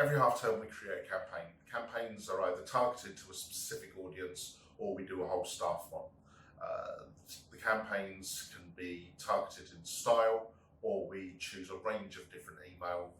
Every half term we create a campaign. Campaigns are either targeted to a specific audience or we do a whole staff one. The campaigns can be targeted in style, or we choose a range of different email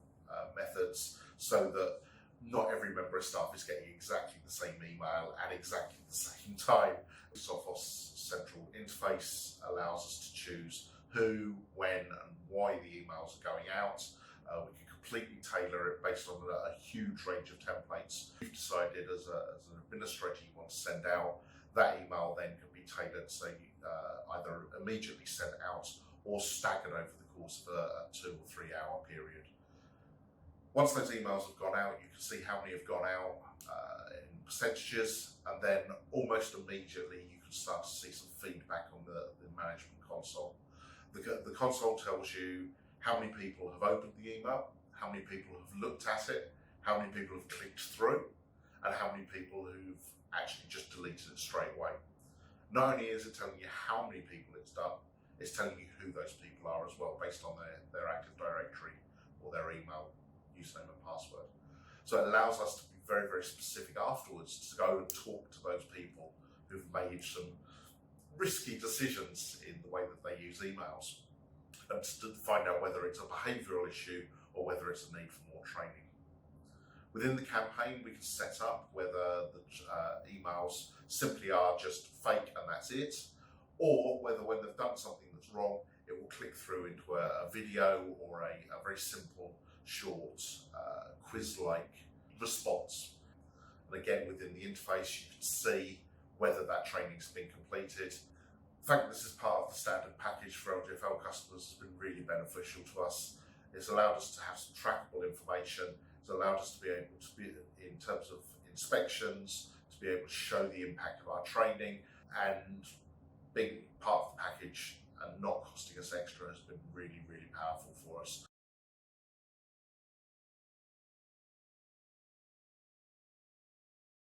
methods so that not every member of staff is getting exactly the same email at exactly the same time. The Sophos central interface allows us to choose who, when and why the emails are going out. We can completely tailor it based on a huge range of templates. You've decided as an administrator you want to send out, that email then can be tailored so either immediately sent out or staggered over the course of a 2 or 3 hour period. Once those emails have gone out, you can see how many have gone out in percentages, and then almost immediately you can start to see some feedback on the management console. The console tells you how many people have opened the email, how many people have looked at it, how many people have clicked through, and how many people who've actually just deleted it straight away. Not only is it telling you how many people it's done, it's telling you who those people are as well, based on their Active Directory or their email username and password. So it allows us to be very, very specific afterwards to go and talk to those people who've made some risky decisions in the way that they use emails, and to find out whether it's a behavioural issue or whether it's a need for more training. Within the campaign, we can set up whether the emails simply are just fake and that's it, or whether when they've done something that's wrong, it will click through into a video or a very simple, short, quiz-like response. And again, within the interface, you can see whether that training's been completed. The fact that this is part of the standard package for LGfL customers has been really beneficial to us. It's allowed us to have some trackable information. It's allowed us to be able to be, in terms of inspections, to be able to show the impact of our training, and being part of the package and not costing us extra has been really, really powerful for us.